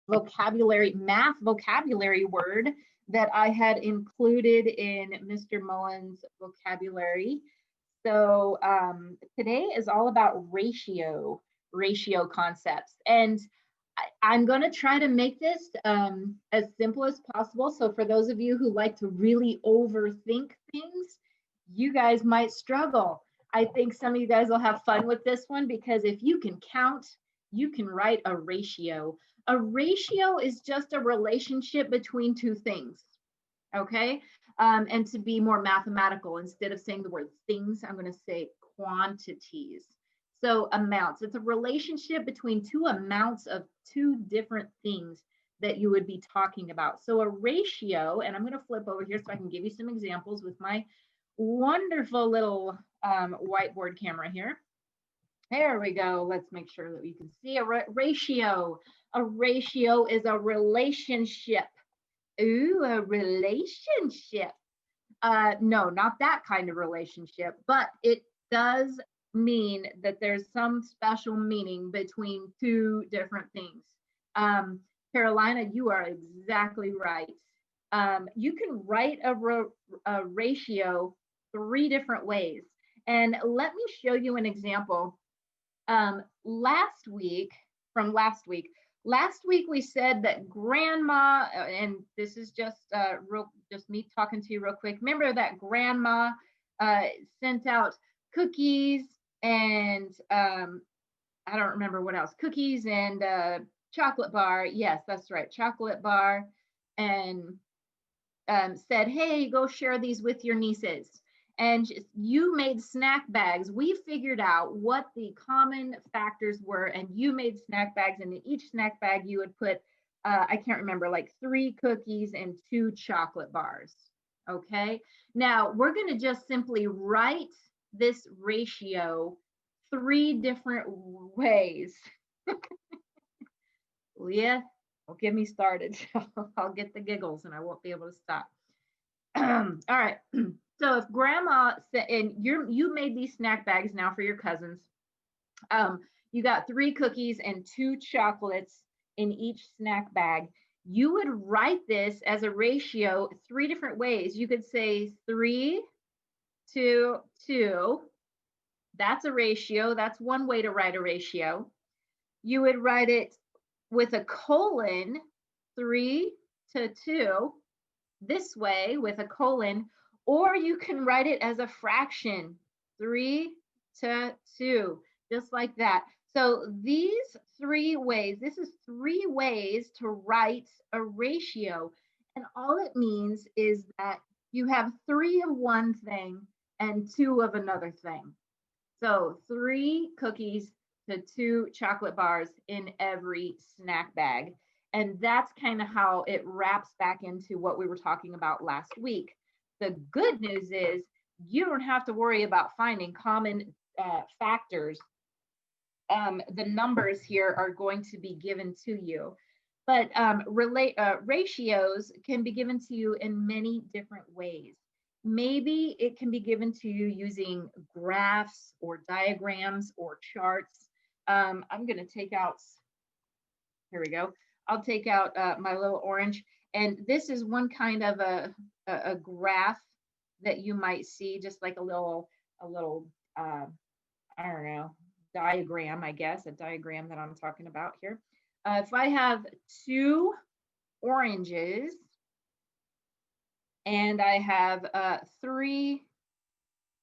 math vocabulary word that I had included in Mr. Mullen's vocabulary. So today is all about ratio concepts. And I'm going to try to make this as simple as possible. So for those of you who like to really overthink things, you guys might struggle. I think some of you guys will have fun with this one because if you can count, you can write a ratio. A ratio is just a relationship between two things, okay? And to be more mathematical, instead of saying the word things, I'm going to say quantities. So amounts, it's a relationship between two amounts of two different things that you would be talking about. So a ratio, and I'm going to flip over here so I can give you some examples with my wonderful little whiteboard camera here. There we go. Let's make sure that we can see a ratio. A ratio is a relationship. Ooh, a relationship. No, not that kind of relationship, but it does mean that there's some special meaning between two different things. Carolina, you are exactly right. You can write a ratio three different ways. And let me show you an example. Last week we said that grandma, and this is just just me talking to you real quick. Remember that grandma sent out cookies and I don't remember what else, cookies and chocolate bar. Yes, that's right, chocolate bar, and said, hey, go share these with your nieces. And you made snack bags. We figured out what the common factors were, and you made snack bags. And in each snack bag, you would put, I can't remember, like 3 cookies and 2 chocolate bars. Okay. Now we're going to just simply write this ratio 3 different ways. Leah, well, get me started. I'll get the giggles and I won't be able to stop. All right. So if grandma said, and you made these snack bags now for your cousins, you got 3 cookies and 2 chocolates in each snack bag. You would write this as a ratio 3 different ways. You could say 3 to 2. That's a ratio. That's one way to write a ratio. You would write it with a colon, 3 to 2, this way with a colon, or you can write it as a fraction, 3 to 2, just like that. So these 3 ways, this is 3 ways to write a ratio. And all it means is that you have 3 of one thing and 2 of another thing. So 3 cookies to 2 chocolate bars in every snack bag. And that's kind of how it wraps back into what we were talking about last week. The good news is you don't have to worry about finding common factors. The numbers here are going to be given to you. But ratios can be given to you in many different ways. Maybe it can be given to you using graphs or diagrams or charts. I'm going to take out, here we go. I'll take out my little orange. And this is one kind of a graph that you might see, just like a little I don't know, diagram, I guess, a diagram that I'm talking about here. If I have 2 oranges and I have 3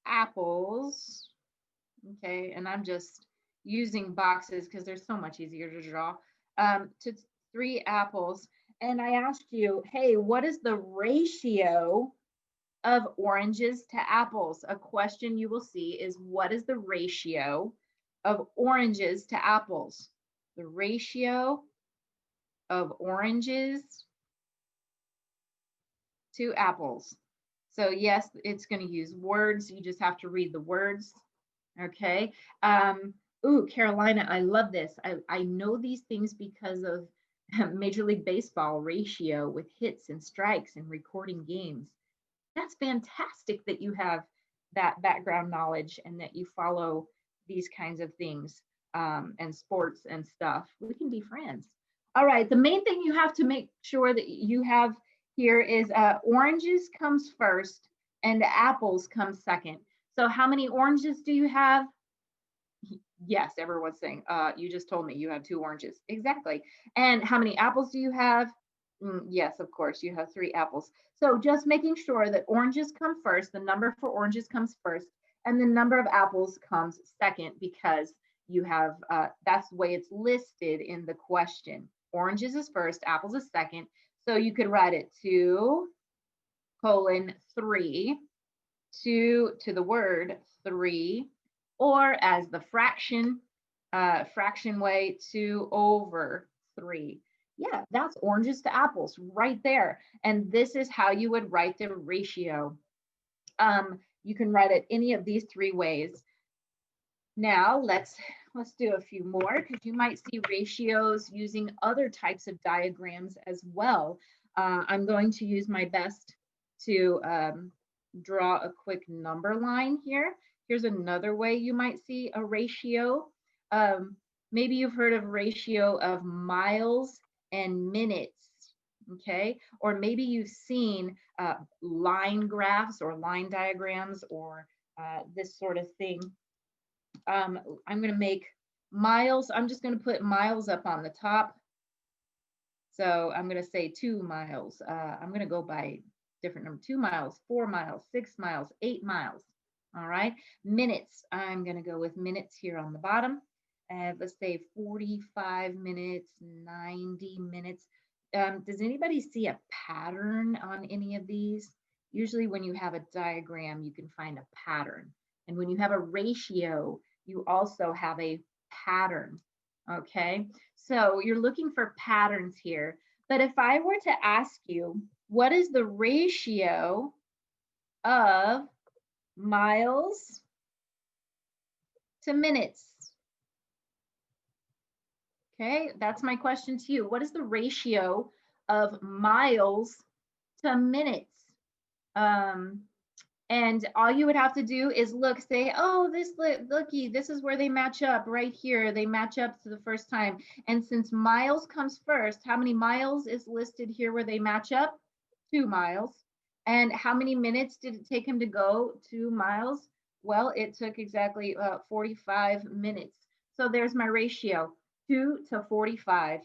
apples, okay, and I'm just using boxes because they're so much easier to draw, to 3 apples, and I asked you, hey, what is the ratio of oranges to apples? A question you will see is, what is the ratio of oranges to apples? The ratio of oranges to apples. So yes, it's going to use words. You just have to read the words. Okay. Ooh, Carolina, I love this. I know these things because of Major League Baseball ratio with hits and strikes and recording games. That's fantastic that you have that background knowledge and that you follow these kinds of things and sports and stuff. We can be friends. All right, the main thing you have to make sure that you have here is oranges comes first and apples come second. So how many oranges do you have? Yes, everyone's saying, you just told me you have 2 oranges. Exactly. And how many apples do you have? Yes, of course, you have 3 apples. So just making sure that oranges come first, the number for oranges comes first, and the number of apples comes second because you have, that's the way it's listed in the question. Oranges is first, apples is second. So you could write it 2:3, 2 to the word 3, or as the fraction way, 2/3. Yeah, that's oranges to apples right there. And this is how you would write the ratio. You can write it any of these 3 ways. Now let's do a few more because you might see ratios using other types of diagrams as well. I'm going to use my best to draw a quick number line here. Here's another way you might see a ratio. Maybe you've heard of ratio of miles and minutes, okay? Or maybe you've seen line graphs or line diagrams or this sort of thing. I'm going to make miles. I'm just going to put miles up on the top. So I'm going to say 2 miles. I'm going to go by different number, 2 miles, 4 miles, 6 miles, 8 miles. All right. Minutes. I'm going to go with minutes here on the bottom. And let's say 45 minutes, 90 minutes. Does anybody see a pattern on any of these? Usually when you have a diagram, you can find a pattern. And when you have a ratio, you also have a pattern. Okay. So you're looking for patterns here. But if I were to ask you, what is the ratio of miles to minutes? Okay, that's my question to you. What is the ratio of miles to minutes? And all you would have to do is look, say, oh, looky, this is where they match up right here. They match up to the first time. And since miles comes first, how many miles is listed here where they match up? 2 miles. And how many minutes did it take him to go 2 miles? Well, it took exactly 45 minutes. So there's my ratio, 2 to 45.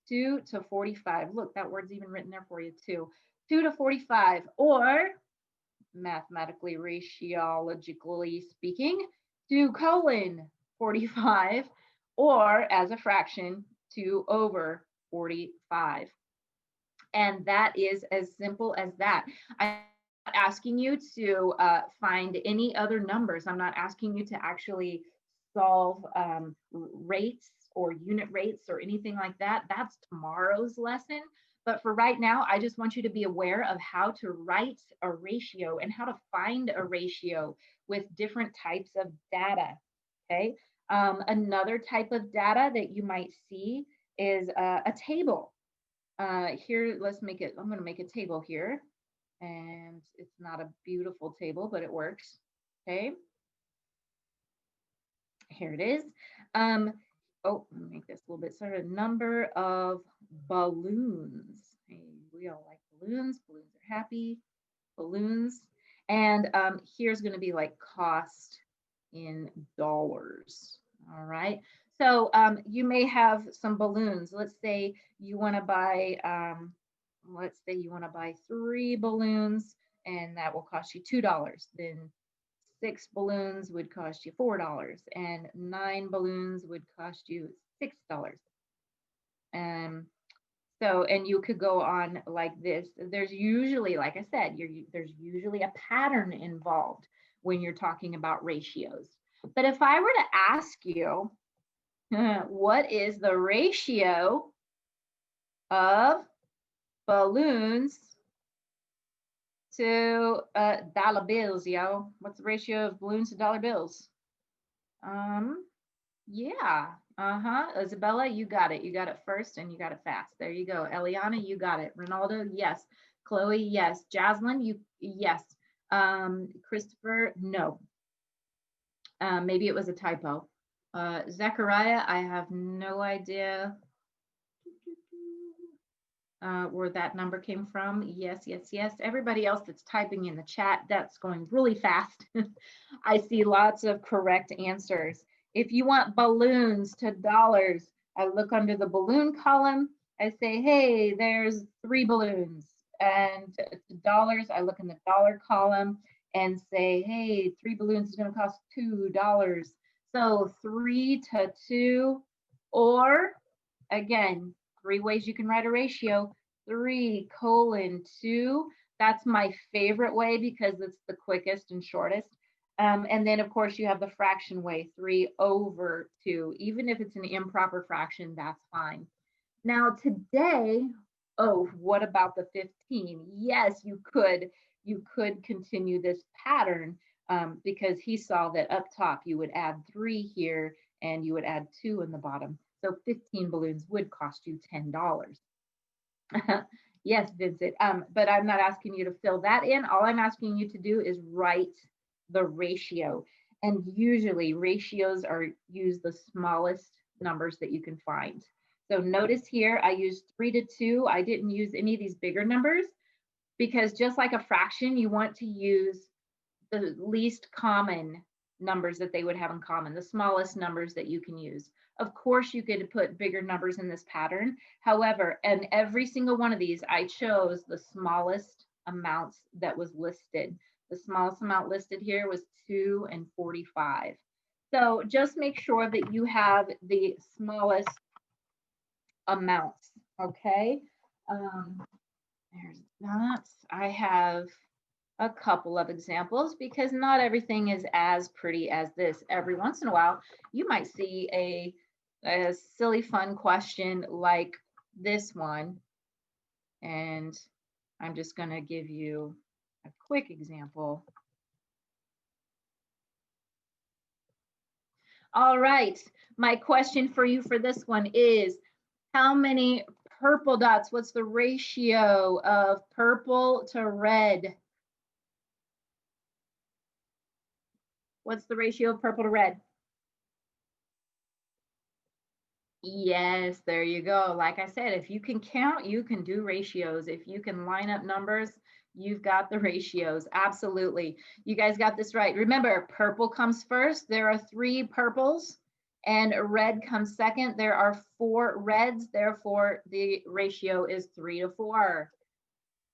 2 to 45. Look, that word's even written there for you too. 2 to 45, or mathematically, ratiologically speaking, 2:45, or as a fraction, 2/45. And that is as simple as that. I'm not asking you to find any other numbers. I'm not asking you to actually solve rates or unit rates or anything like that. That's tomorrow's lesson. But for right now, I just want you to be aware of how to write a ratio and how to find a ratio with different types of data, okay? Another type of data that you might see is a table. Here, let's make it, I'm gonna make a table here. And it's not a beautiful table, but it works, okay? Here it is. Oh, let me make this a little bit sort of number of balloons. Hey, we all like balloons. Balloons are happy. Balloons. And here's going to be like cost in dollars. All right. So you may have some balloons. Let's say you want to buy, 3 balloons, and that will cost you $2. Then 6 balloons would cost you $4, and 9 balloons would cost you $6. So, and you could go on like this. There's usually, like I said, there's usually a pattern involved when you're talking about ratios. But if I were to ask you, what is the ratio of balloons to dollar bills, yo? What's the ratio of balloons to dollar bills? Yeah. Isabella, you got it. You got it first and you got it fast. There you go. Eliana, you got it. Ronaldo, yes. Chloe, yes. Jaslyn, yes. Christopher, no. Maybe it was a typo. Zachariah, I have no idea. where that number came from. Yes, yes, yes. Everybody else that's typing in the chat, that's going really fast. I see lots of correct answers. If you want balloons to dollars, I look under the balloon column. I say, hey, there's 3 balloons. And to dollars, I look in the dollar column and say, hey, 3 balloons is going to cost $2. So 3 to 2, or again, 3 ways you can write a ratio. 3:2. That's my favorite way because it's the quickest and shortest. And then, of course, you have the fraction way, 3/2. Even if it's an improper fraction, that's fine. Now, today, oh, what about the 15? Yes, you could. You could continue this pattern because he saw that up top you would add 3 here and you would add 2 in the bottom. So 15 balloons would cost you $10. Yes, Vincent, but I'm not asking you to fill that in. All I'm asking you to do is write the ratio. And usually ratios use the smallest numbers that you can find. So notice here, I used 3 to 2. I didn't use any of these bigger numbers because just like a fraction, you want to use the least common numbers that they would have in common, the smallest numbers that you can use. Of course, you could put bigger numbers in this pattern. However, in every single one of these, I chose the smallest amounts that was listed. The smallest amount listed here was 2 and 45. So just make sure that you have the smallest amounts, okay? There's that. I have a couple of examples because not everything is as pretty as this. Every once in a while, you might see a silly fun question like this one. And I'm just going to give you a quick example. All right, my question for you for this one is, how many purple dots? What's the ratio of purple to red? What's the ratio of purple to red? Yes, there you go. Like I said, if you can count, you can do ratios. If you can line up numbers, you've got the ratios. Absolutely. You guys got this right. Remember, purple comes first. There are 3 purples and red comes second. There are 4 reds. Therefore, the ratio is 3 to 4.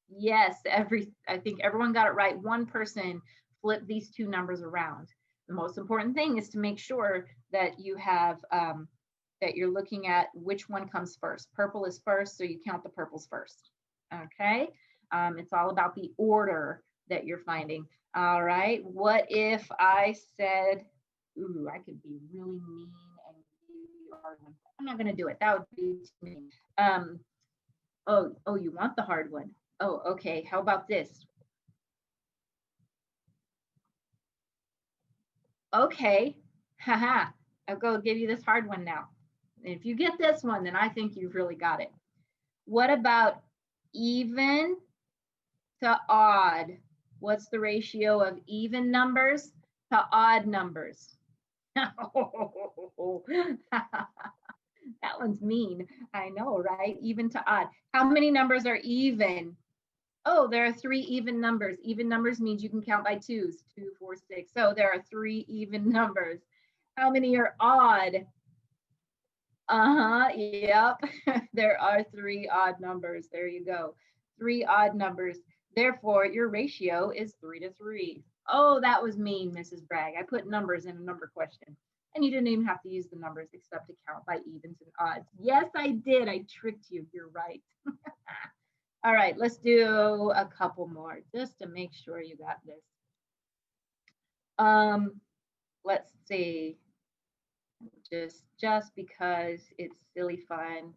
Yes, I think everyone got it right. One person flipped these 2 numbers around. The most important thing is to make sure that you have that you're looking at which one comes first. Purple is first, so you count the purples first. Okay, it's all about the order that you're finding. All right, what if I said, ooh, I could be really mean and give you a hard one. I'm not gonna do it. That would be too mean. Oh, you want the hard one? Oh, okay. How about this? Okay, haha. I'll go give you this hard one now. And if you get this one, then I think you've really got it. What about even to odd? What's the ratio of even numbers to odd numbers? That one's mean. I know, right? Even to odd. How many numbers are even? Oh, there are 3 even numbers. Even numbers means you can count by 2s, 2, 4, 6. So there are 3 even numbers. How many are odd? Yep. There are 3 odd numbers. There you go. 3 odd numbers. Therefore, your ratio is 3 to 3. Oh, that was mean, Mrs. Bragg. I put numbers in a number question. And you didn't even have to use the numbers except to count by evens and odds. Yes, I did. I tricked you. You're right. All right, let's do a couple more just to make sure you got this. Let's see. Just because it's silly fun.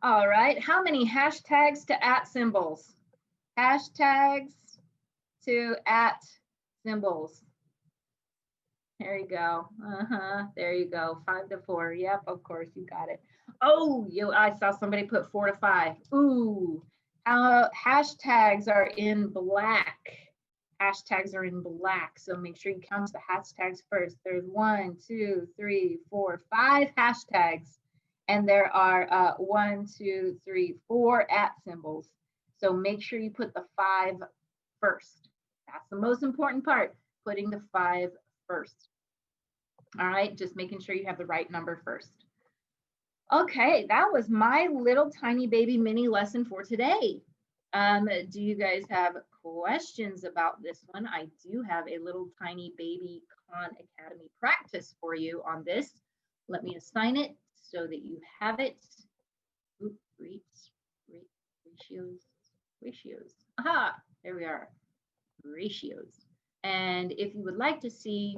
All right, how many hashtags to @ symbols? Hashtags to @ symbols. There you go. There you go. 5 to 4. Yep, of course you got it. Oh, I saw somebody put 4 to 5. Ooh, hashtags are in black. hashtags are in black, so make sure you count the hashtags first. There's 1, 2, 3, 4, 5 hashtags, and there are 1, 2, 3, 4 @ symbols. So make sure you put the 5 first. That's the most important part, putting the 5 first. All right, just making sure you have the right number first. Okay, that was my little tiny baby mini lesson for today. Do you guys have questions about this one? I do have a little tiny baby Khan Academy practice for you on this. Let me assign it so that you have it. Oop, ratios. Aha, there we are, ratios. And if you would like to see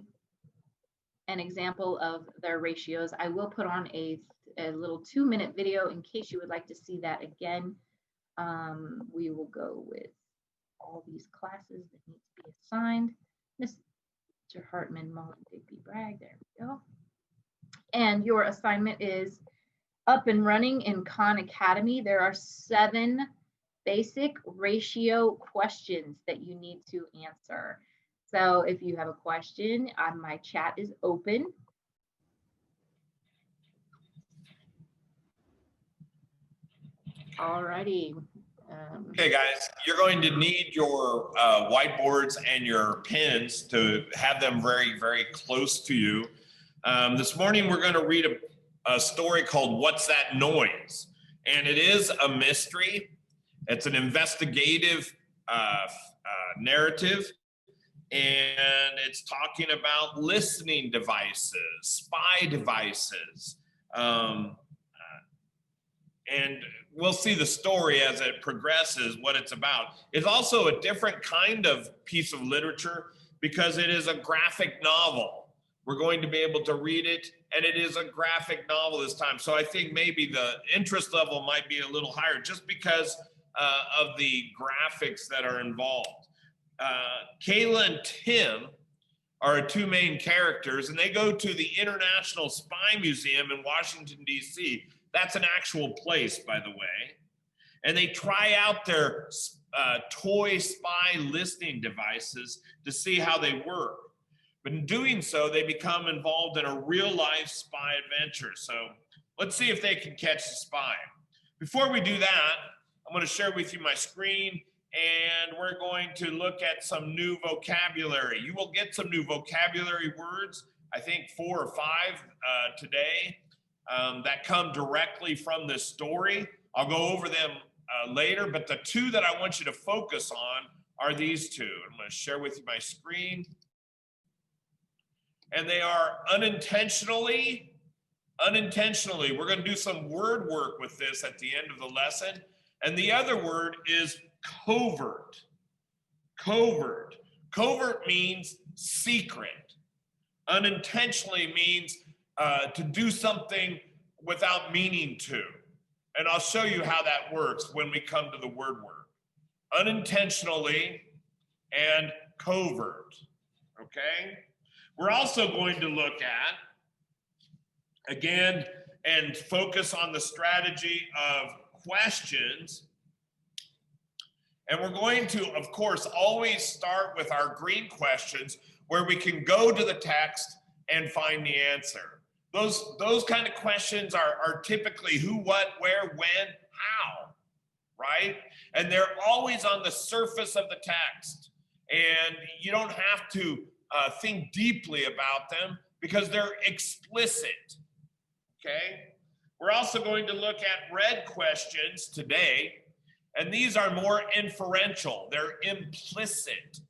an example of their ratios, I will put on a little 2-minute video in case you would like to see that again. We will go with all these classes that need to be assigned. Mr. Hartman, Mullen, Digby, Bragg, there we go. And your assignment is up and running in Khan Academy. There are 7 basic ratio questions that you need to answer. So if you have a question, my chat is open. Alrighty. Okay, guys, you're going to need your whiteboards and your pens to have them very, very close to you. This morning, we're going to read a story called What's That Noise? And it is a mystery. It's an investigative narrative. And it's talking about listening devices, spy devices. And we'll see the story as it progresses, what it's about. It's also a different kind of piece of literature because it is a graphic novel. We're going to be able to read it, and it is a graphic novel this time. So I think maybe the interest level might be a little higher just because of the graphics that are involved. Kayla and Tim are 2 main characters, and they go to the International Spy Museum in Washington, D.C. That's an actual place, by the way. And they try out their toy spy listening devices to see how they work. But in doing so, they become involved in a real-life spy adventure. So let's see if they can catch the spy. Before we do that, I'm going to share with you my screen, and we're going to look at some new vocabulary. You will get some new vocabulary words, I think 4 or 5 today. That come directly from this story. I'll go over them later, but the 2 that I want you to focus on are these 2. I'm going to share with you my screen. And they are unintentionally. We're going to do some word work with this at the end of the lesson. And the other word is covert. Covert. Covert means secret. Unintentionally means to do something without meaning to. And I'll show you how that works when we come to the word work. Unintentionally and covert, okay? We're also going to look at, again, and focus on the strategy of questions. And we're going to, of course, always start with our green questions where we can go to the text and find the answer. Those kind of questions are typically who, what, where, when, how, right? And they're always on the surface of the text. And you don't have to think deeply about them because they're explicit, okay? We're also going to look at red questions today, and these are more inferential. They're implicit.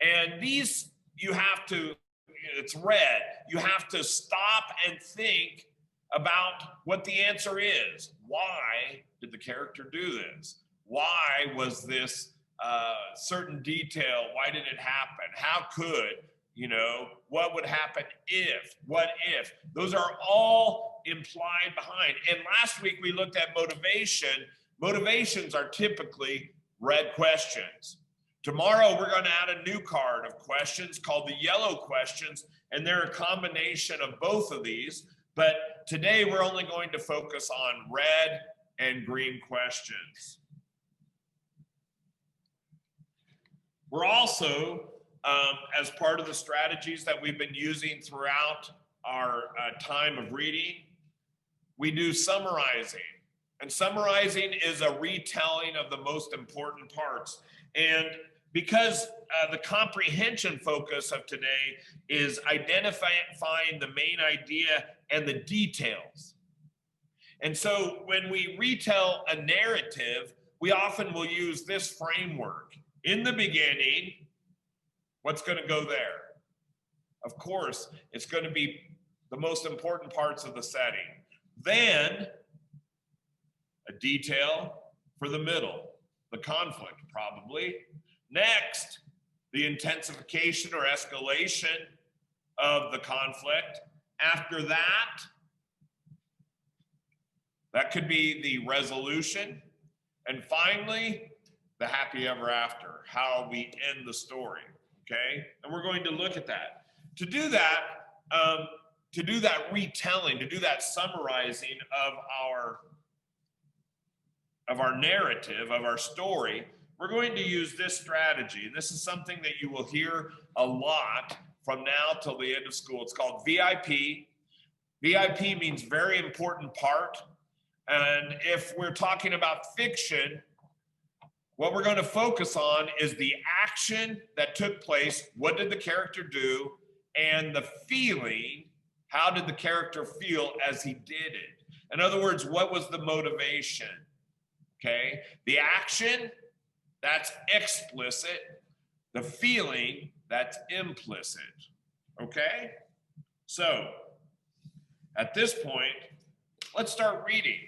And these you have to, it's red. You have to stop and think about what the answer is. Why did the character do this? Why was this certain detail? Why did it happen? How could, what would happen if? What if? Those are all implied behind. And last week we looked at motivation. Motivations are typically red questions. Tomorrow, we're going to add a new card of questions called the yellow questions, and they're a combination of both of these. But today, we're only going to focus on red and green questions. We're also, as part of the strategies that we've been using throughout our time of reading, we do summarizing. And summarizing is a retelling of the most important parts. And because the comprehension focus of today is identifying the main idea and the details. And so when we retell a narrative, we often will use this framework. In the beginning, what's going to go there? Of course, it's going to be the most important parts of the setting. Then, a detail for the middle, the conflict, probably. Next, the intensification or escalation of the conflict. After that, that could be the resolution. And finally, the happy ever after, how we end the story, okay? And we're going to look at that. To do that retelling, to do that summarizing of our narrative, of our story, we're going to use this strategy. And this is something that you will hear a lot from now till the end of school. It's called VIP. VIP means very important part. And if we're talking about fiction, what we're going to focus on is the action that took place. What did the character do? And the feeling, how did the character feel as he did it? In other words, what was the motivation? Okay, the action, that's explicit. The feeling, that's implicit. Okay, so at this point, let's start reading.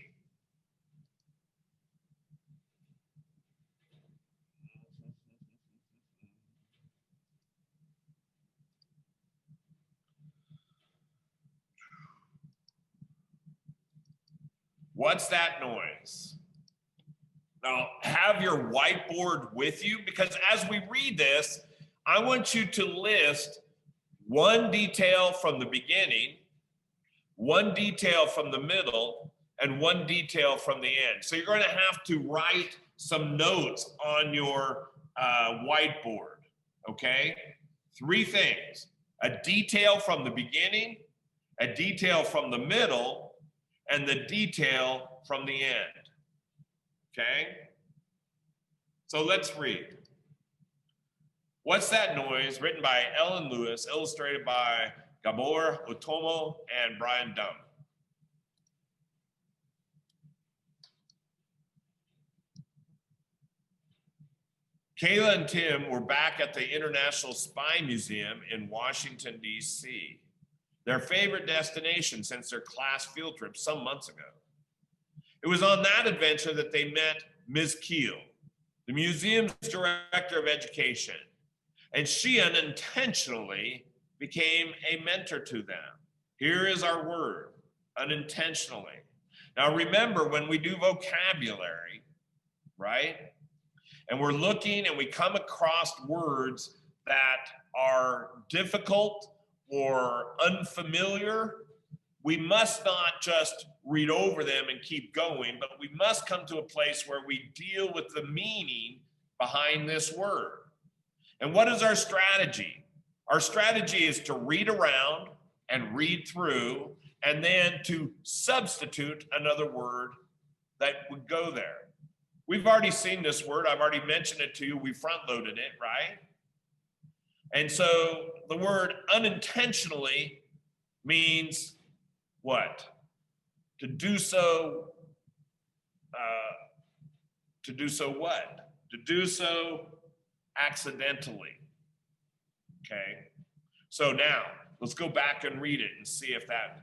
What's that noise? Now, have your whiteboard with you, because as we read this, I want you to list one detail from the beginning, one detail from the middle, and one detail from the end. So you're going to have to write some notes on your whiteboard, okay? 3 things: a detail from the beginning, a detail from the middle, and the detail from the end. Okay? So let's read. What's That Noise? Written by Ellen Lewis, illustrated by Gabor Otomo and Brian Dunn. Kayla and Tim were back at the International Spy Museum in Washington, D.C., their favorite destination since their class field trip some months ago. It was on that adventure that they met Ms. Keel, the museum's director of education, and she unintentionally became a mentor to them. Here is our word, unintentionally. Now remember, when we do vocabulary, right, and we're looking and we come across words that are difficult or unfamiliar, we must not just read over them and keep going, but we must come to a place where we deal with the meaning behind this word. And what is our strategy? Our strategy is to read around and read through, and then to substitute another word that would go there. We've already seen this word. I've already mentioned it to you. We front-loaded it, right? And so the word unintentionally means what? To do so what? To do so accidentally. Okay. So now let's go back and read it and see if that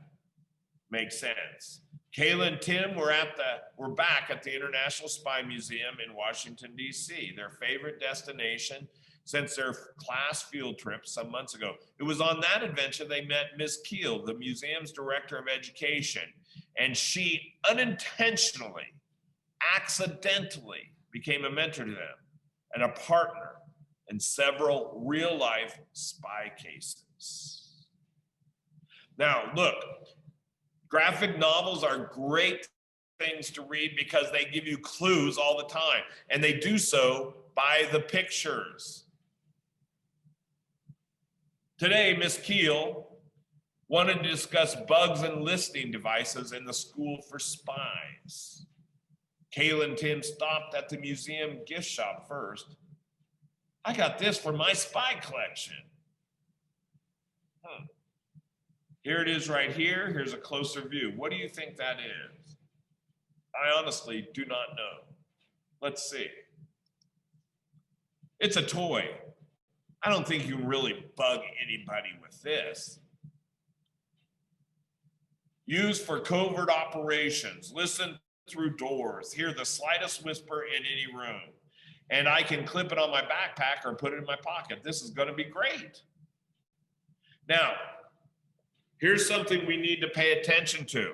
makes sense. Kayla and Tim were back at the International Spy Museum in Washington, D.C., their favorite destination since their class field trip some months ago. It was on that adventure they met Miss Keel, the museum's director of education, and she unintentionally, accidentally became a mentor to them and a partner in several real-life spy cases. Now, look, graphic novels are great things to read because they give you clues all the time, and they do so by the pictures. Today, Miss Keel wanted to discuss bugs and listening devices in the school for spies. Kayla and Tim stopped at the museum gift shop first. I got this for my spy collection. Here it is right here. Here's a closer view. What do you think that is? I honestly do not know. Let's see. It's a toy. I don't think you can really bug anybody with this. Used for covert operations. Listen through doors. Hear the slightest whisper in any room. And I can clip it on my backpack or put it in my pocket. This is going to be great. Now, here's something we need to pay attention to.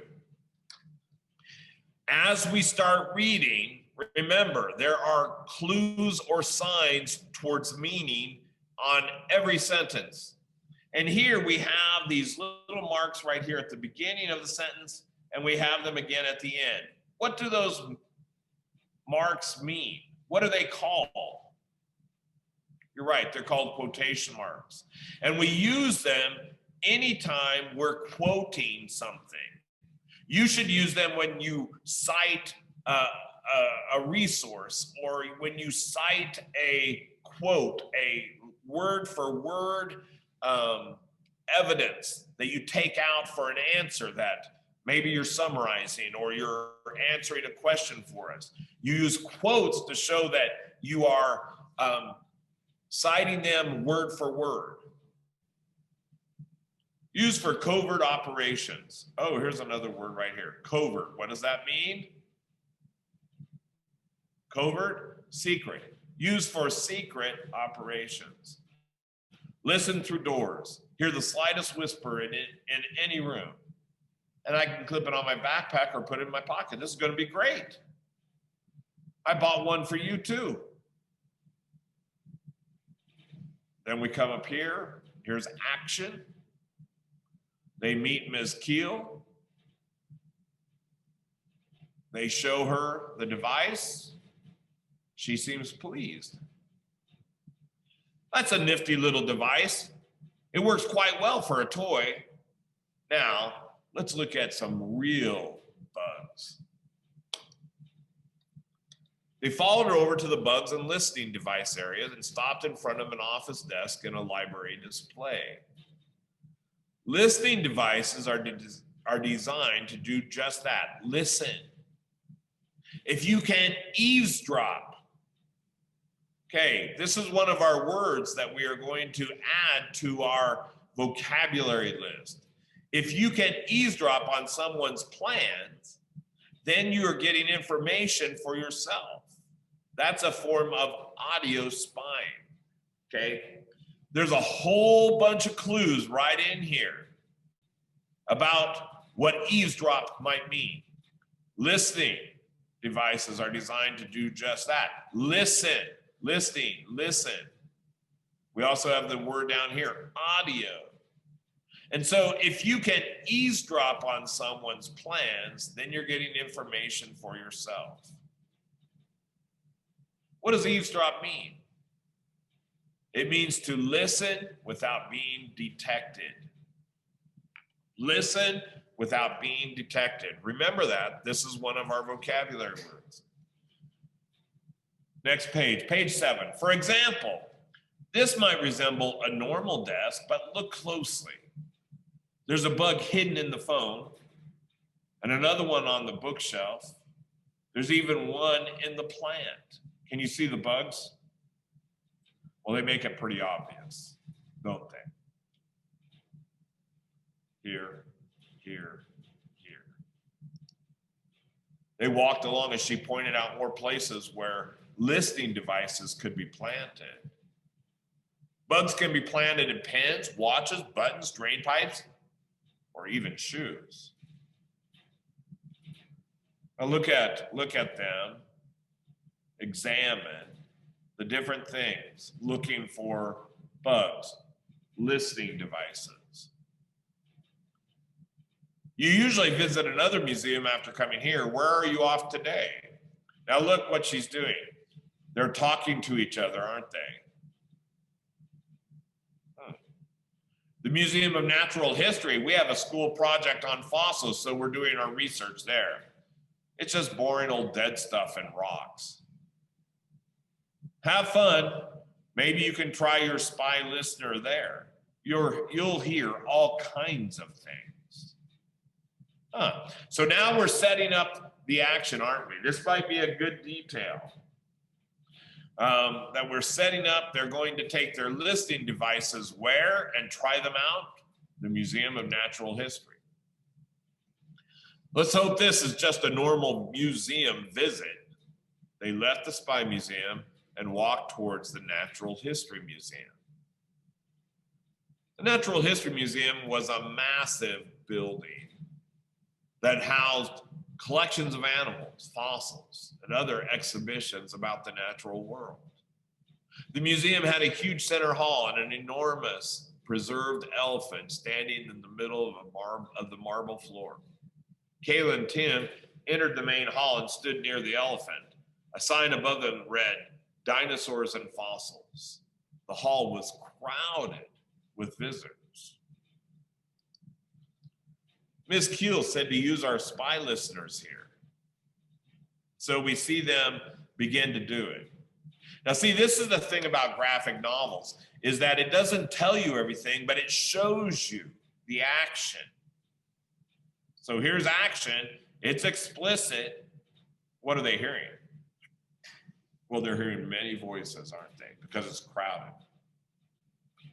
As we start reading, remember, there are clues or signs towards meaning on every sentence. And here we have these little marks right here at the beginning of the sentence, and we have them again at the end. What do those marks mean? What are they called? You're right, they're called quotation marks. And we use them anytime we're quoting something. You should use them when you cite a resource, or when you cite a quote, a word for word evidence that you take out for an answer that maybe you're summarizing or you're answering a question for us. You use quotes to show that you are citing them word for word. Used for covert operations. Oh, here's another word right here. Covert. What does that mean? Covert, secret. Used for secret operations. Listen through doors. Hear the slightest whisper in any room. And I can clip it on my backpack or put it in my pocket. This is going to be great. I bought one for you too. Then we come up here. Here's action. They meet Ms. Keel. They show her the device. She seems pleased. That's a nifty little device. It works quite well for a toy. Now, let's look at some real bugs. They followed her over to the bugs and listening device area and stopped in front of an office desk in a library display. Listening devices are designed to do just that, listen. If you can eavesdrop, okay, this is one of our words that we are going to add to our vocabulary list. If you can eavesdrop on someone's plans, then you are getting information for yourself. That's a form of audio spying, okay? There's a whole bunch of clues right in here about what eavesdrop might mean. Listening devices are designed to do just that. Listen, listening, listen. We also have the word down here, audio. And so if you can eavesdrop on someone's plans, then you're getting information for yourself. What does eavesdrop mean? It means to listen without being detected. Listen without being detected. Remember that. This is one of our vocabulary words. Next page, page 7. For example, this might resemble a normal desk, but look closely. There's a bug hidden in the phone, and another one on the bookshelf. There's even one in the plant. Can you see the bugs? Well, they make it pretty obvious, don't they? Here, here, here. They walked along as she pointed out more places where listening devices could be planted. Bugs can be planted in pens, watches, buttons, drain pipes, or even shoes. Now look at them, examine the different things, looking for bugs, listening devices. You usually visit another museum after coming here. Where are you off today? Now look what she's doing. They're talking to each other, aren't they? The Museum of Natural History, we have a school project on fossils, so we're doing our research there. It's just boring old dead stuff and rocks. Have fun. Maybe you can try your spy listener there. You'll hear all kinds of things. So now we're setting up the action, aren't we? This might be a good detail. That we're setting up. They're going to take their listening devices where and try them out? The Museum of Natural History. Let's hope this is just a normal museum visit. They left the Spy Museum and walked towards the Natural History Museum. The Natural History Museum was a massive building that housed collections of animals, fossils, and other exhibitions about the natural world. The museum had a huge center hall and an enormous preserved elephant standing in the middle of the marble floor. Kayla and Tim entered the main hall and stood near the elephant. A sign above them read, "Dinosaurs and Fossils." The hall was crowded with visitors. Ms. Kuehl said to use our spy listeners here. So we see them begin to do it. Now see, this is the thing about graphic novels, is that it doesn't tell you everything, but it shows you the action. So here's action. It's explicit. What are they hearing? Well, they're hearing many voices, aren't they? Because it's crowded.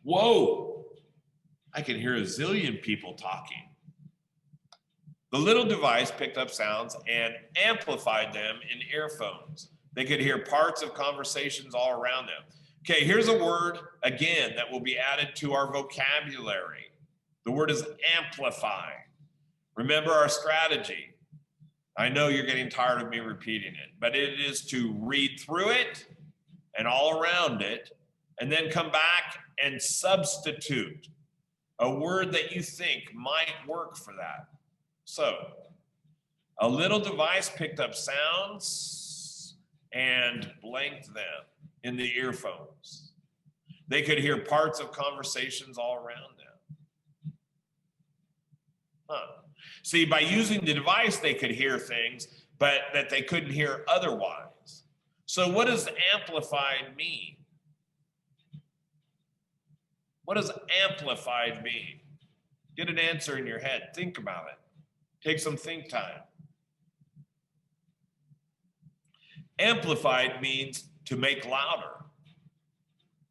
Whoa, I can hear a zillion people talking. The little device picked up sounds and amplified them in earphones. They could hear parts of conversations all around them. Okay, here's a word, again, that will be added to our vocabulary. The word is amplify. Remember our strategy. I know you're getting tired of me repeating it, but it is to read through it and all around it, and then come back and substitute a word that you think might work for that. So, a little device picked up sounds and blanked them in the earphones. They could hear parts of conversations all around them. See, by using the device, they could hear things, but that they couldn't hear otherwise. So what does amplified mean? What does amplified mean? Get an answer in your head. Think about it. Take some think time. Amplified means to make louder,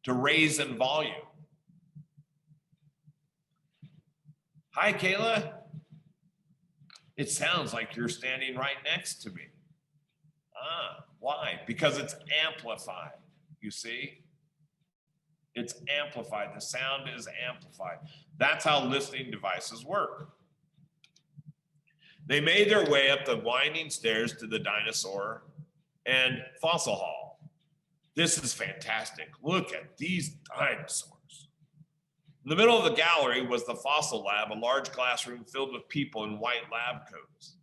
to raise in volume. Hi, Kayla. It sounds like you're standing right next to me. Why? Because it's amplified, you see? It's amplified. The sound is amplified. That's how listening devices work. They made their way up the winding stairs to the dinosaur and fossil hall. This is fantastic. Look at these dinosaurs. In the middle of the gallery was the fossil lab, a large glass room filled with people in white lab coats.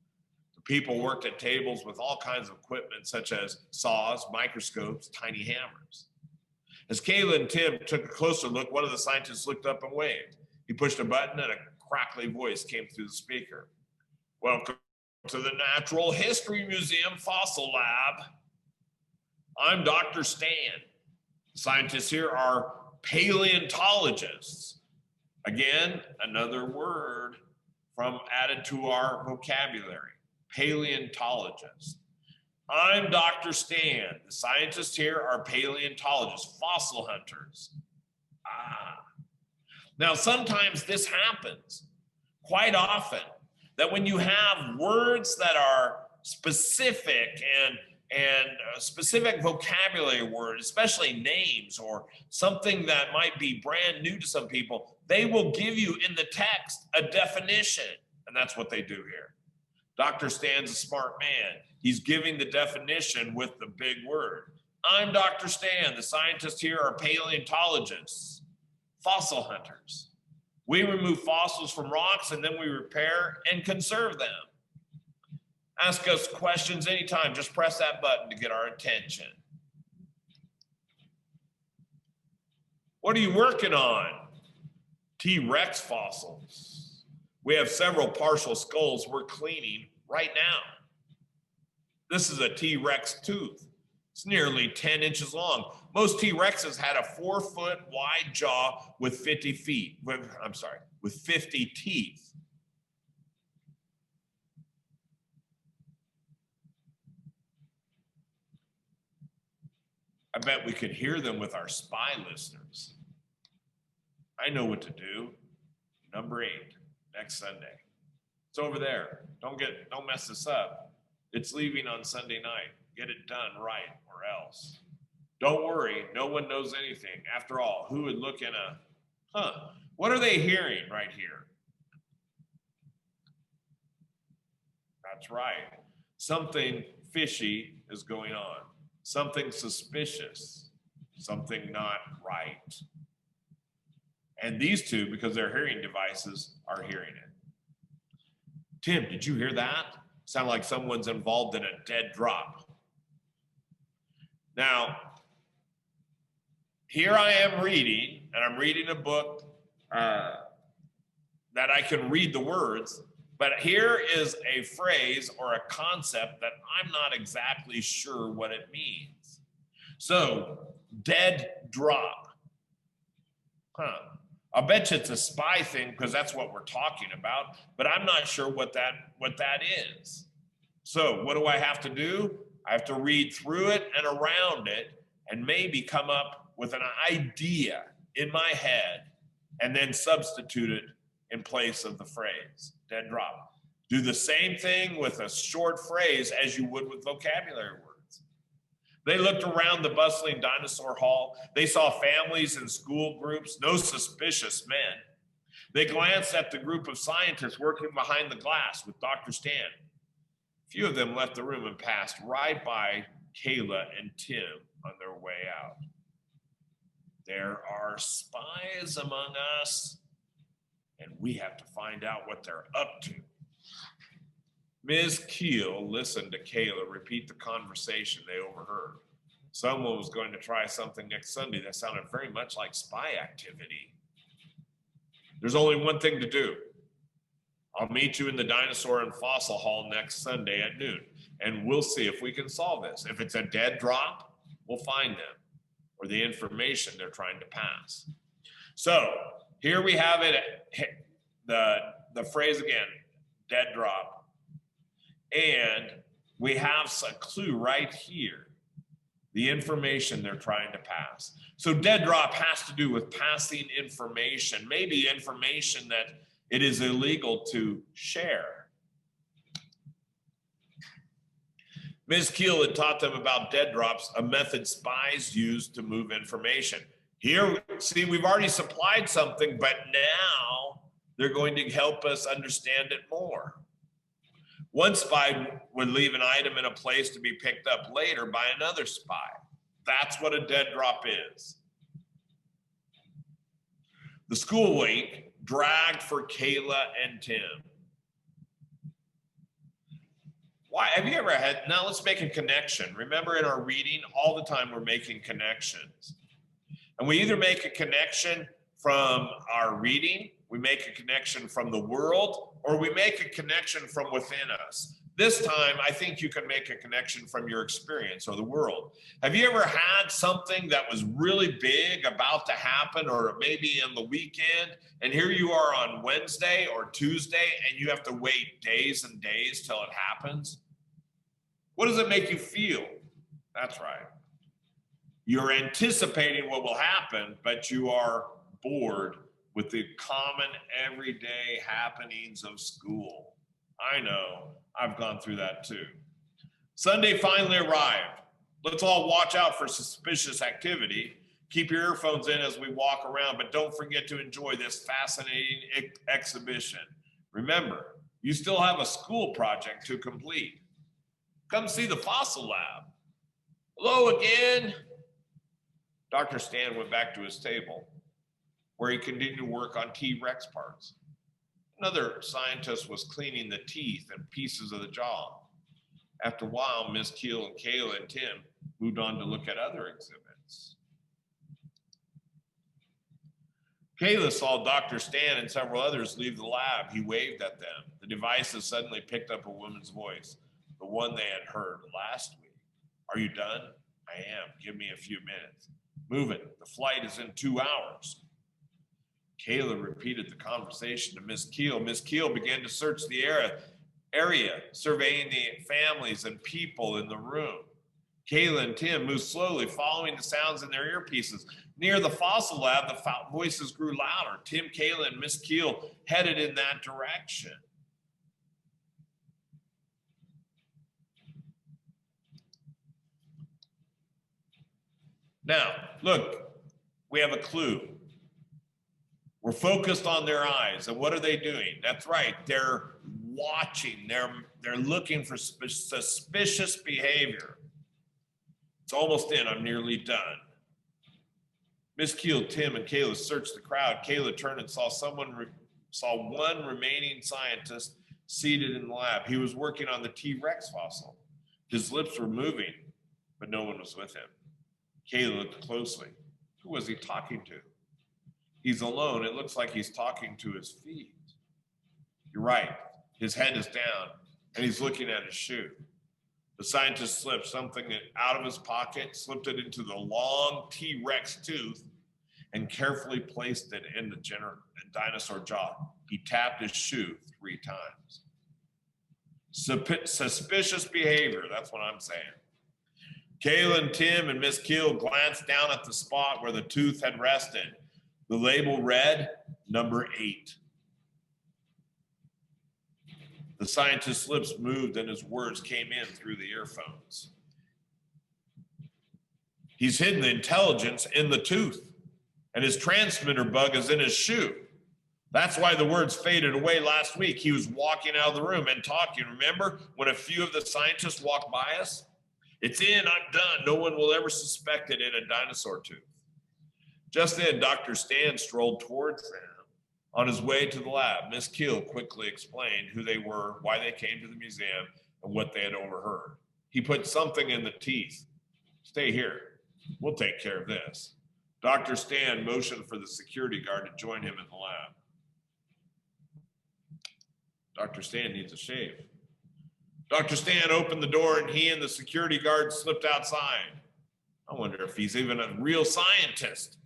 The people worked at tables with all kinds of equipment, such as saws, microscopes, tiny hammers. As Kayla and Tim took a closer look, one of the scientists looked up and waved. He pushed a button and a crackly voice came through the speaker. Welcome to the Natural History Museum Fossil Lab. I'm Dr. Stan. The scientists here are paleontologists. Again, another word added to our vocabulary, paleontologist. I'm Dr. Stan. The scientists here are paleontologists, fossil hunters. Now, sometimes this happens quite often, that when you have words that are specific and specific vocabulary word, especially names or something that might be brand new to some people, they will give you in the text a definition. And that's what they do here. Dr. Stan's a smart man. He's giving the definition with the big word. I'm Dr. Stan. The scientists here are paleontologists, fossil hunters. We remove fossils from rocks and then we repair and conserve them. Ask us questions anytime. Just press that button to get our attention. What are you working on? T-Rex fossils. We have several partial skulls we're cleaning right now. This is a T-Rex tooth. It's nearly 10 inches long. Most T-Rexes had a 4-foot wide jaw with 50 teeth. I bet we could hear them with our spy listeners. I know what to do. Number 8, next Sunday. It's over there. Don't mess this up. It's leaving on Sunday night. Get it done right or else. Don't worry, no one knows anything. After all, who would look in what are they hearing right here? That's right. Something fishy is going on. Something suspicious. Something not right. And these two, because they're hearing devices, are hearing it. Tim, did you hear that? Sound like someone's involved in a dead drop. Now, here I am reading, and I'm reading a book that I can read the words, but here is a phrase or a concept that I'm not exactly sure what it means. So, dead drop. I'll bet you it's a spy thing because that's what we're talking about, but I'm not sure what that is. So what do I have to do? I have to read through it and around it and maybe come up with an idea in my head and then substitute it in place of the phrase, dead drop. Do the same thing with a short phrase as you would with vocabulary words. They looked around the bustling dinosaur hall. They saw families and school groups, no suspicious men. They glanced at the group of scientists working behind the glass with Dr. Stan. Few of them left the room and passed right by Kayla and Tim on their way out. There are spies among us, and we have to find out what they're up to. Ms. Keel listened to Kayla repeat the conversation they overheard. Someone was going to try something next Sunday that sounded very much like spy activity. There's only one thing to do. I'll meet you in the dinosaur and fossil hall next Sunday at noon, and we'll see if we can solve this. If it's a dead drop, we'll find them, or the information they're trying to pass. So here we have it, the phrase again, dead drop. And we have a clue right here, the information they're trying to pass. So dead drop has to do with passing information, maybe information that it is illegal to share. Ms. Keel had taught them about dead drops, a method spies use to move information. Here, see, we've already supplied something, but now they're going to help us understand it more. One spy would leave an item in a place to be picked up later by another spy. That's what a dead drop is. The school week dragged for Kayla and Tim. Why, have you ever had, now let's make a connection. Remember in our reading, all the time we're making connections. And we either make a connection from our reading, we make a connection from the world, or we make a connection from within us. This time, I think you can make a connection from your experience or the world. Have you ever had something that was really big about to happen, or maybe in the weekend, and here you are on Wednesday or Tuesday, and you have to wait days and days till it happens? What does it make you feel? That's right. You're anticipating what will happen, but you are bored with the common everyday happenings of school. I know, I've gone through that too. Sunday finally arrived. Let's all watch out for suspicious activity. Keep your earphones in as we walk around, but don't forget to enjoy this fascinating exhibition. Remember, you still have a school project to complete. Come see the fossil lab. Hello again. Dr. Stan went back to his table, where he continued to work on T-Rex parts. Another scientist was cleaning the teeth and pieces of the jaw. After a while, Ms. Keel and Kayla and Tim moved on to look at other exhibits. Kayla saw Dr. Stan and several others leave the lab. He waved at them. The devices suddenly picked up a woman's voice, the one they had heard last week. Are you done? I am. Give me a few minutes. Move it. The flight is in 2 hours. Kayla repeated the conversation to Miss Keel. Miss Keel began to search the area, surveying the families and people in the room. Kayla and Tim moved slowly, following the sounds in their earpieces. Near the fossil lab, the voices grew louder. Tim, Kayla, and Miss Keel headed in that direction. Now, look, we have a clue. We're focused on their eyes. And what are they doing? That's right. They're watching. They're looking for suspicious behavior. It's almost in. I'm nearly done. Miss Keel, Tim, and Kayla searched the crowd. Kayla turned and saw one remaining scientist seated in the lab. He was working on the T-Rex fossil. His lips were moving, but no one was with him. Kayla looked closely. Who was he talking to? He's alone. It looks like he's talking to his feet. You're right. His head is down, and he's looking at his shoe. The scientist slipped something out of his pocket, slipped it into the long T-Rex tooth, and carefully placed it in the dinosaur jaw. He tapped his shoe 3 times. Suspicious behavior, that's what I'm saying. Kayla and Tim and Miss Keel glanced down at the spot where the tooth had rested. The label read, number 8. The scientist's lips moved and his words came in through the earphones. He's hidden the intelligence in the tooth, and his transmitter bug is in his shoe. That's why the words faded away last week. He was walking out of the room and talking. Remember when a few of the scientists walked by us? It's in, I'm done. No one will ever suspect it in a dinosaur tooth. Just then, Dr. Stan strolled towards them. On his way to the lab, Miss Keel quickly explained who they were, why they came to the museum, and what they had overheard. He put something in the teeth. Stay here. We'll take care of this. Dr. Stan motioned for the security guard to join him in the lab. Dr. Stan needs a shave. Dr. Stan opened the door and he and the security guard slipped outside. I wonder if he's even a real scientist.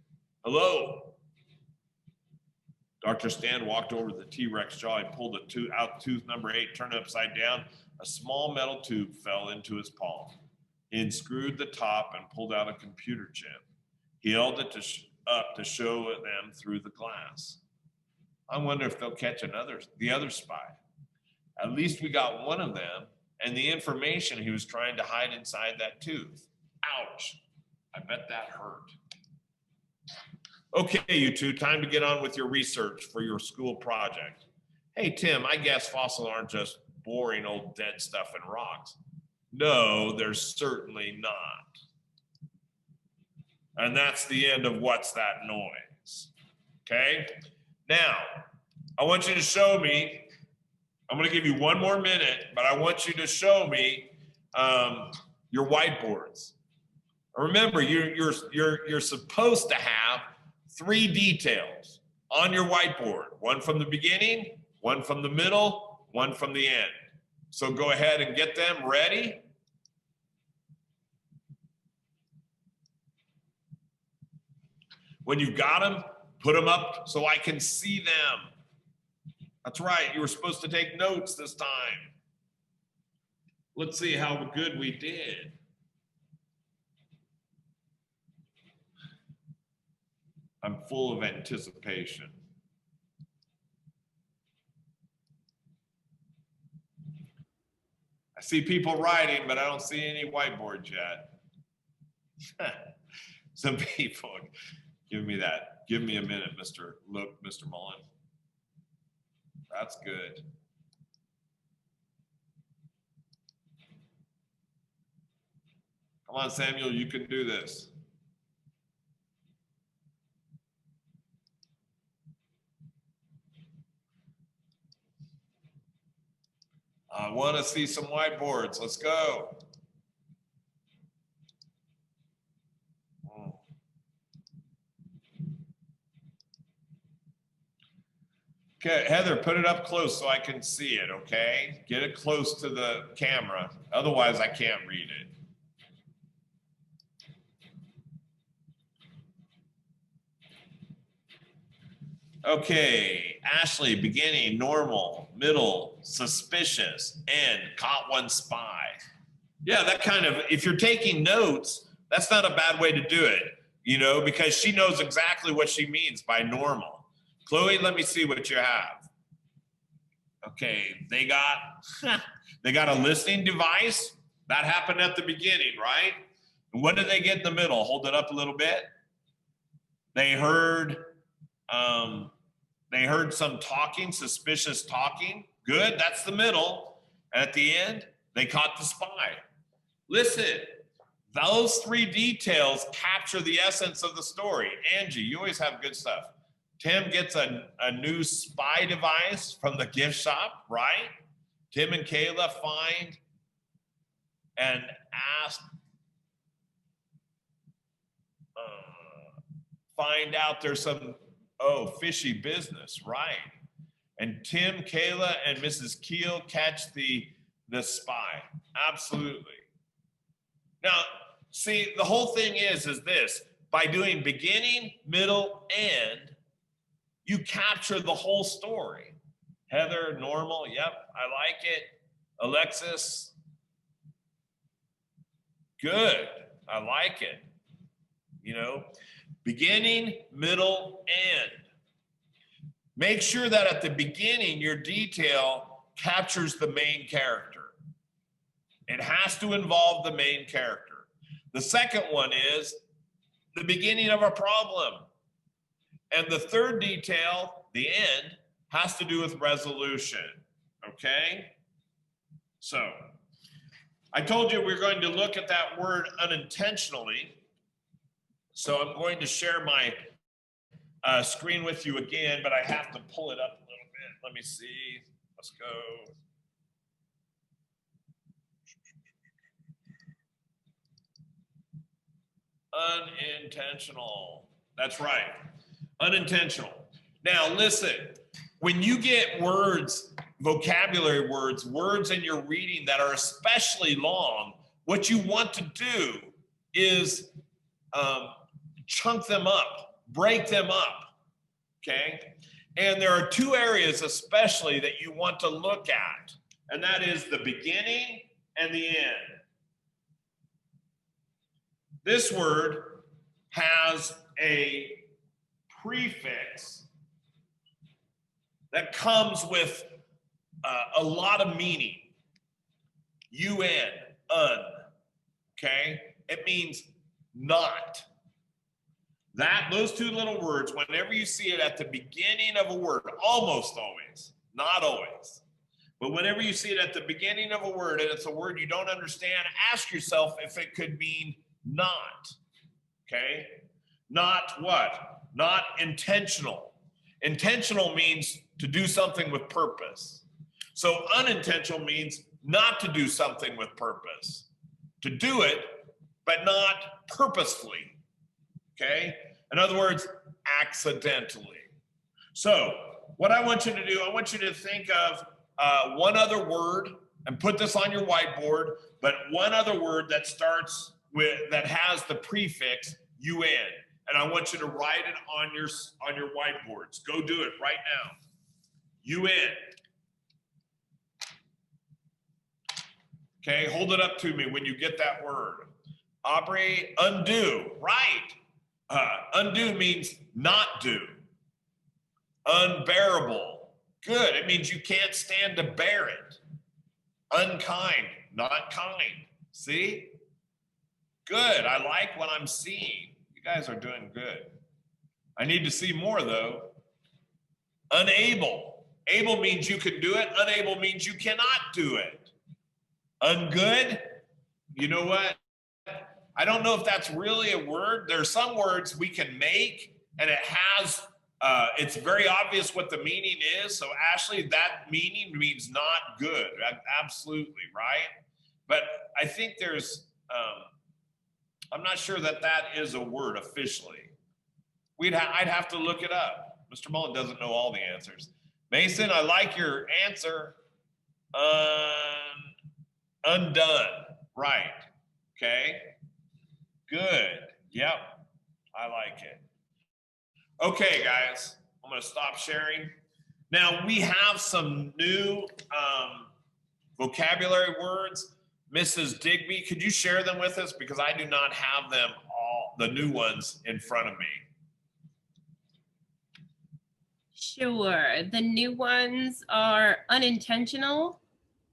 Hello. Dr. Stan walked over to the T-Rex jaw. He pulled out tooth number 8, turned it upside down. A small metal tube fell into his palm. He unscrewed the top and pulled out a computer chip. He held it up to show them through the glass. I wonder if they'll catch the other spy. At least we got one of them and the information he was trying to hide inside that tooth. Ouch. I bet that hurt. Okay, you two, time to get on with your research for your school project. Hey, Tim, I guess fossils aren't just boring old dead stuff and rocks. No, they're certainly not. And that's the end of What's That Noise? Okay? Now, I want you to show me, I'm going to give you 1 more minute, but I want you to show me your whiteboards. Remember, you're supposed to have 3 details on your whiteboard. 1 from the beginning, 1 from the middle, 1 from the end. So go ahead and get them ready. When you've got them, put them up so I can see them. That's right, you were supposed to take notes this time. Let's see how good we did. I'm full of anticipation. I see people writing, but I don't see any whiteboards yet. Some people, give me that. Give me a minute, Mr. Mullen. That's good. Come on, Samuel, you can do this. I want to see some whiteboards. Let's go. Okay, Heather, put it up close so I can see it, okay? Get it close to the camera. Otherwise, I can't read it. Okay, Ashley, beginning, normal, middle, suspicious, end, caught one spy. Yeah, that kind of, if you're taking notes, that's not a bad way to do it, you know, because she knows exactly what she means by normal. Chloe, let me see what you have. Okay, they got a listening device. That happened at the beginning, right? And what did they get in the middle? Hold it up a little bit. They heard some talking, suspicious talking. Good, that's the middle. And at the end, they caught the spy. Listen, those three details capture the essence of the story. Angie, you always have good stuff. Tim gets a new spy device from the gift shop, right? Tim and Kayla find and ask, find out there's some, fishy business, right? And Tim, Kayla, and Mrs. Keel catch the spy. Absolutely. Now, see, the whole thing is this. By doing beginning, middle, end, you capture the whole story. Heather, normal, yep, I like it. Alexis, good, I like it. You know, beginning, middle, end. Make sure that at the beginning, your detail captures the main character. It has to involve the main character. The second one is the beginning of a problem. And the third detail, the end, has to do with resolution, okay? So, I told you we're going to look at that word unintentionally. So I'm going to share my screen with you again, but I have to pull it up a little bit. Let me see. Let's go. Unintentional. That's right. Unintentional. Now listen, when you get words, vocabulary words, words in your reading that are especially long, what you want to do is chunk them up, break them up, okay? And there are two areas especially that you want to look at, and that is the beginning and the end. This word has a prefix that comes with a lot of meaning. Un, okay? It means not. Those two little words, whenever you see it at the beginning of a word, almost always, not always, but whenever you see it at the beginning of a word and it's a word you don't understand, ask yourself if it could mean not, okay? Not what? Not intentional. Intentional means to do something with purpose. So unintentional means not to do something with purpose. To do it, but not purposefully, okay? In other words, accidentally. So what I want you to do, I want you to think of one other word and put this on your whiteboard, but one other word that starts with, that has the prefix un. And I want you to write it on your whiteboards. Go do it right now. Un. Okay, hold it up to me when you get that word. Aubrey, undo, right. Undo means not do. Unbearable, good. It means you can't stand to bear it. Unkind, not kind. See? Good, I like what I'm seeing. You guys are doing good. I need to see more though. Unable. Able means you can do it. Unable means you cannot do it. Ungood, you know what? I don't know if that's really a word. There's some words we can make and it has, it's very obvious what the meaning is. So Ashley, that meaning means not good. Absolutely, right? But I think there's, I'm not sure that that is a word officially. I'd have to look it up. Mr. Mullen doesn't know all the answers. Mason, I like your answer. Undone. Right. Okay. Good. Yep. I like it. Okay, guys, I'm going to stop sharing. Now, we have some new vocabulary words. Mrs. Digby, could you share them with us? Because I do not have them all, the new ones, in front of me. Sure. The new ones are unintentional,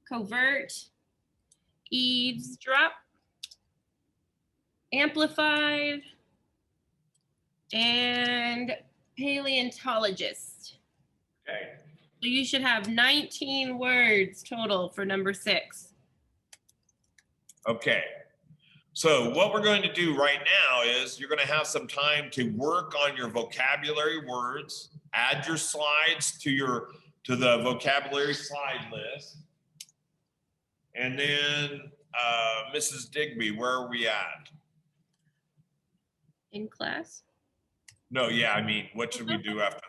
covert, eavesdrop, amplified, and paleontologist. Okay. So you should have 19 words total for number 6. Okay. So what we're going to do right now is you're going to have some time to work on your vocabulary words, add your slides to the vocabulary slide list. And then Mrs. Digby, where are we at? In class? No, yeah, I mean, what should we do after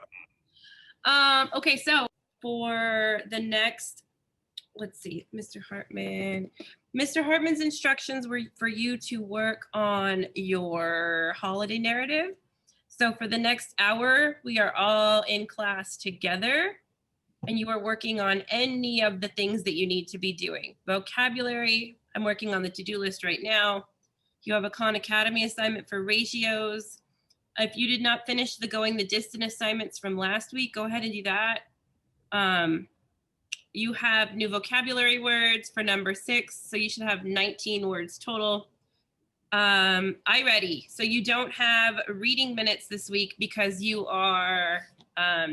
that? Okay, so for the next, let's see, Mr. Hartman. Mr. Hartman's instructions were for you to work on your holiday narrative. So for the next hour, we are all in class together, and you are working on any of the things that you need to be doing. Vocabulary, I'm working on the to-do list right now. You have a Khan Academy assignment for ratios. If you did not finish the going the distant assignments from last week, go ahead and do that. You have new vocabulary words for number 6, so you should have 19 words total. iReady, so you don't have reading minutes this week because you are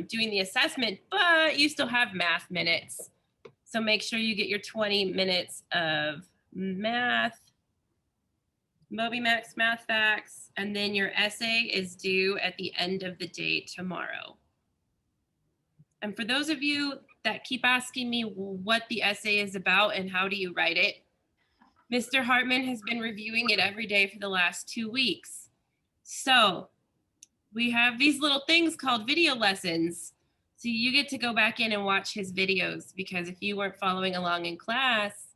doing the assessment, but you still have math minutes. So make sure you get your 20 minutes of math, MobyMax Math Facts, and then your essay is due at the end of the day tomorrow. And for those of you that keep asking me what the essay is about and how do you write it, Mr. Hartman has been reviewing it every day for the last 2 weeks. So we have these little things called video lessons. So you get to go back in and watch his videos, because if you weren't following along in class,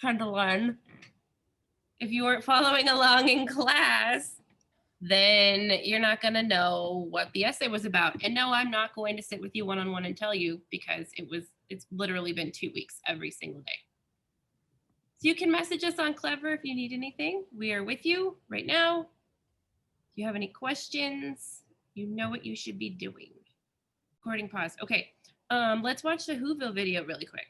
if you weren't following along in class, then you're not going to know what the essay was about. And no, I'm not going to sit with you one-on-one and tell you, because it's literally been 2 weeks every single day. So you can message us on Clever if you need anything. We are with you right now. If you have any questions, you know what you should be doing. Recording pause. Okay, let's watch the Whoville video really quick.